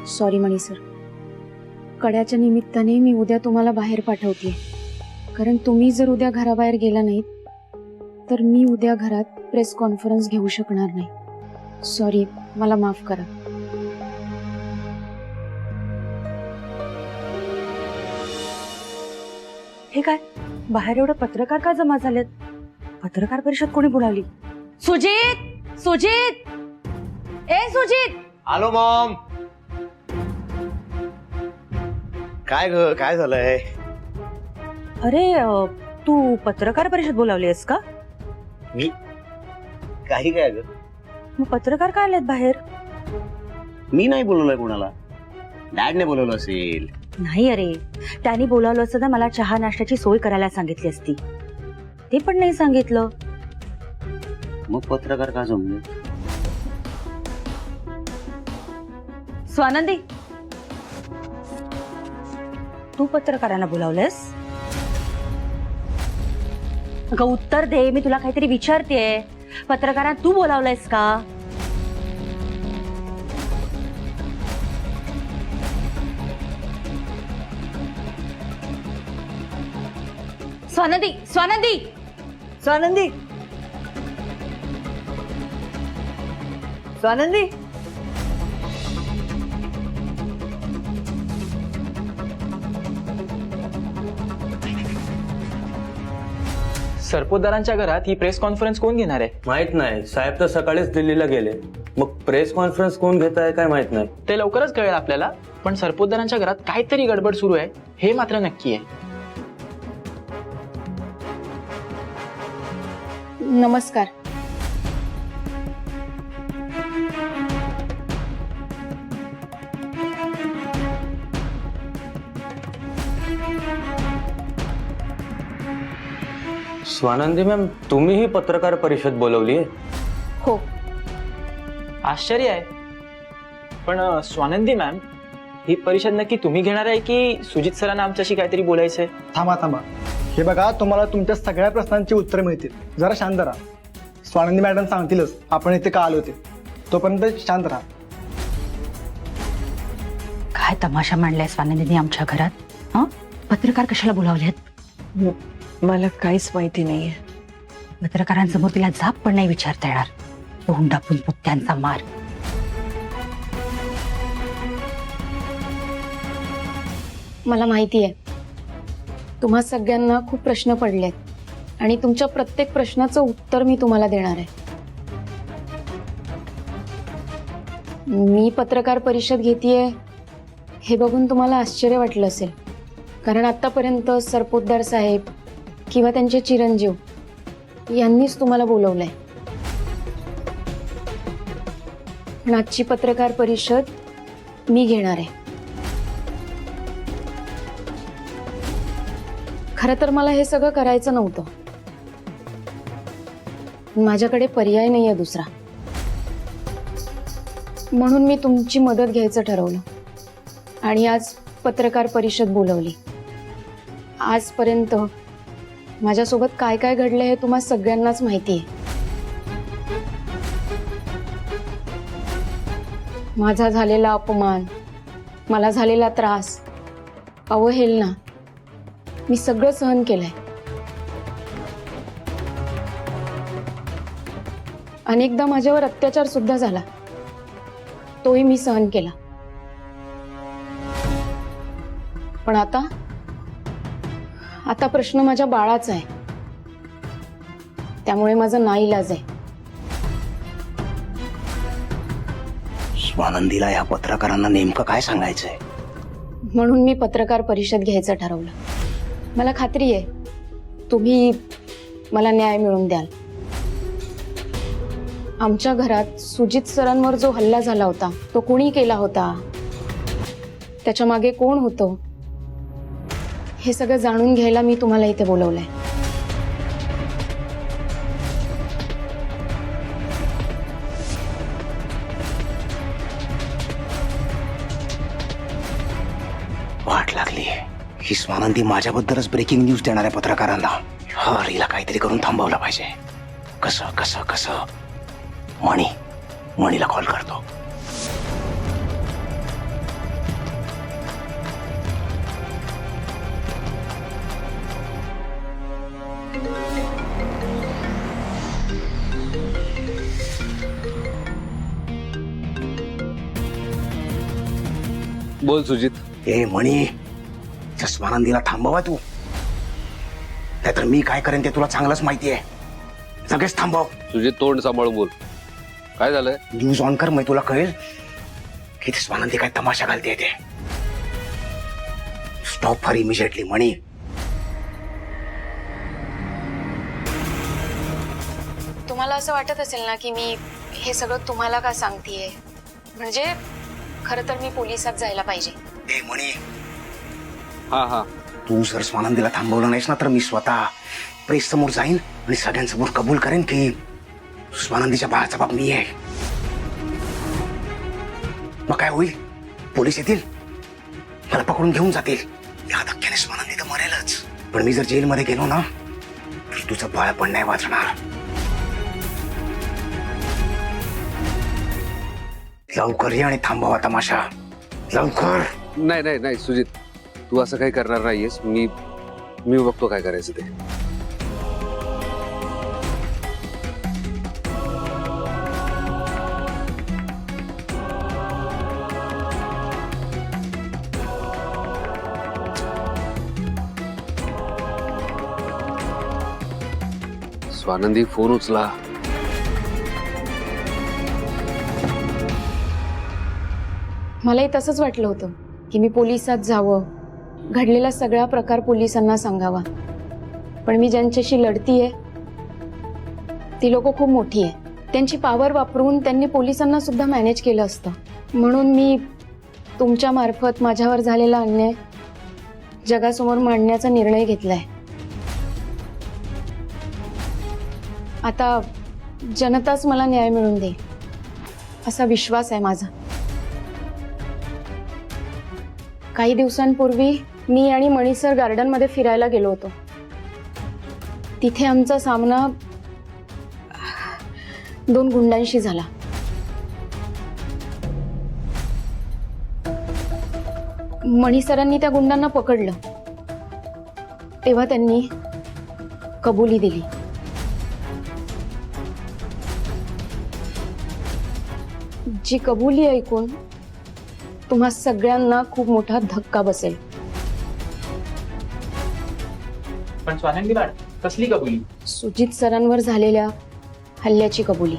Sorry मणी sir, कड्याच्या निमित्ताने मी उद्या तुम्हाला बाहेर पाठवते, कारण तुम्ही जर उद्या घराबाहेर गेला नाहीत तर मी उद्या घरात प्रेस कॉन्फरन्स घेऊ शकणार नाही. सॉरी, मला माफ करा. हे काय, बाहेर एवढे पत्रकार का जमा झालेत? पत्रकार परिषद कोणी बोलावली? सुजित, सुजित, ए सुजित. आलो मॉम. काय ग, काय झालंय? अरे तू पत्रकार परिषद बोलावली आहेस का? मी काही काय ग, मग पत्रकार काय आलेत बाहेर? मी नाही बोलवलंय कोणाला, डॅडने बोलवलं असेल. नाही अरे, त्यांनी बोलावलं असतं तर मला चहा नाश्त्याची सोय करायला सांगितली असती. ते पण नाही सांगितलं. मग पत्रकार का जमले? स्वानंदी, तू पत्रकारांना बोलावलंस? अगं उत्तर दे, मी तुला काहीतरी विचारतेय. पत्रकारांना तू बोलावलंयस का? स्वानंदी, स्वानंदी, स्वानंदी, स्वानंदी. सरपोतदारांच्या घरात ही प्रेस कॉन्फरन्स कोण घेणार आहे? माहित नाही, साहेब तर सकाळीच दिल्लीला गेले. मग प्रेस कॉन्फरन्स कोण घेत आहे काय माहित नाही. ते लवकरच कळेल आपल्याला, पण सरपोतदारांच्या घरात काहीतरी गडबड सुरू आहे हे मात्र नक्की आहे. नमस्कार. स्वानंदी मॅम, तुम्ही ही पत्रकार परिषद बोलवली आहे? हो. आश्चर्य आहे, पण स्वानंदी मॅम, ही परिषद नक्की तुम्ही घेणार आहे की सुजित सरांना आमच्याशी काहीतरी बोलायचंय? थांबा थांबा, हे बघा, तुम्हाला तुमच्या सगळ्या प्रश्नांची उत्तरे मिळतील. जरा शांत राहा. स्वानंदी मॅडम सांगतीलच आपण इथे का आले होते. तोपर्यंत शांत राहा. काय तमाशा मांडलाय स्वानंदीने आमच्या घरात? हं? पत्रकार कशाला बोलावलेत? मला काहीच माहिती नाहीये. पत्रकारांसमोर तिला जाब पण नाही विचारता येणार. तोंड दाबून पुत्यांचा मार. मला माहिती आहे तुम्हा सगळ्यांना खूप प्रश्न पडलेत आणि तुमच्या प्रत्येक प्रश्नाचं उत्तर मी तुम्हाला देणार आहे. मी पत्रकार परिषद घेतेय हे बघून तुम्हाला आश्चर्य वाटलं असेल, कारण आतापर्यंत सरपोतदार साहेब किंवा त्यांचे चिरंजीव यांनीच तुम्हाला बोलवलंय. पण आजची पत्रकार परिषद मी घेणार आहे. खरं तर मला हे सगळं करायचं नव्हतं, माझ्याकडे पर्याय नाहीये दुसरा, म्हणून मी तुमची मदत घ्यायचं ठरवलं आणि आज पत्रकार परिषद बोलवली. आजपर्यंत माझ्यासोबत काय काय घडलं हे तुम्हा सगळ्यांनाच माहिती आहे. माझा झालेला अपमान, मला झालेला त्रास, अवहेलना, मी सगळं सहन केलंय. अनेकदा माझ्यावर अत्याचार सुद्धा झाला, तोही मी सहन केला. पण आता प्रश्न माझ्या बाळाचा आहे, त्यामुळे माझा नाईलाज आहे. स्वानंदीला या पत्रकारांना नेमकं काय सांगायचंय? म्हणून मी पत्रकार परिषद घ्यायचं ठरवलं. मला खात्री आहे तुम्ही मला न्याय मिळवून द्याल. आमच्या घरात सुजित सरांवर जो हल्ला झाला होता तो कोणी केला होता, त्याच्या मागे कोण होतं, हे सगळं जाणून घ्यायला मी तुम्हाला इथे बोलवलंय. वाट लागली. ही स्वानंदी माझ्याबद्दलच ब्रेकिंग न्यूज देणाऱ्या पत्रकारांना हिला काहीतरी करून थांबवलं पाहिजे. कसं कसं कसं? मणीला कॉल करतो. बोल सुजित. ए मणी, त्या स्वानंदीला थांबवा तू, नाहीतर मी काय करेन ते तुला चांगलंच माहिती आहे. लगेच थांबव. सुजित, तोंड सांभाळून बोल. काय झालंय? न्यूज ऑन कर, मग तुला कळेल की ती स्वानंदी काय तमाशा घालते ते. स्टॉप फॉर इमिजिएटली मणी. तुम्हाला असं वाटत असेल ना की मी हे सगळं तुम्हाला का सांगतेय, म्हणजे खरं तर मी पोलिसात जायला पाहिजे. ए मणी, हा, तू जर स्वानंदीला थांबवलं नाहीस ना तर मी स्वतः प्रेस समोर जाईन आणि सगळ्यांसमोर कबूल करेन की स्वानंदीच्या बाळाचा बाप मी आहे. मग काय होईल? पोलीस येतील, मला पकडून घेऊन जातील. या धक्क्याने स्वानंदी तर मरेलच, पण मी जर जेलमध्ये गेलो ना तर तुझं बाळ पण नाही वाचणार. लवकर ये आणि थांबवा तमाशा, लवकर. नाही सुजित, तू असं काही करणार नाहीयेस. मी बघतो काय करायचं ते. स्वानंदी, फोन उचला. मलाही तसंच वाटलं होतं की मी पोलिसात जावं, घडलेला सगळा प्रकार पोलिसांना सांगावा. पण मी ज्यांच्याशी लढतीये ती लोक खूप मोठी आहे. त्यांची पॉवर वापरून त्यांनी पोलिसांना सुद्धा मॅनेज केलं असतं. म्हणून मी तुमच्या मार्फत माझ्यावर झालेला अन्याय जगासमोर मांडण्याचा निर्णय घेतलाय. आता जनताच मला न्याय मिळवून देईल असा विश्वास आहे माझा. काही दिवसांपूर्वी मी आणि मणिसर गार्डनमध्ये फिरायला गेलो होतो. तिथे आमचा सामना 2 गुंडांशी झाला. मणिसरांनी त्या गुंडांना पकडलं तेव्हा त्यांनी कबुली दिली. जी कबुली ऐकून तुम्हा सगळ्यांना खूप मोठा धक्का बसेल. पण स्वानंदी मॅडम, कसली कबुली? सुजित सरांवर झालेल्या हल्ल्याची कबुली.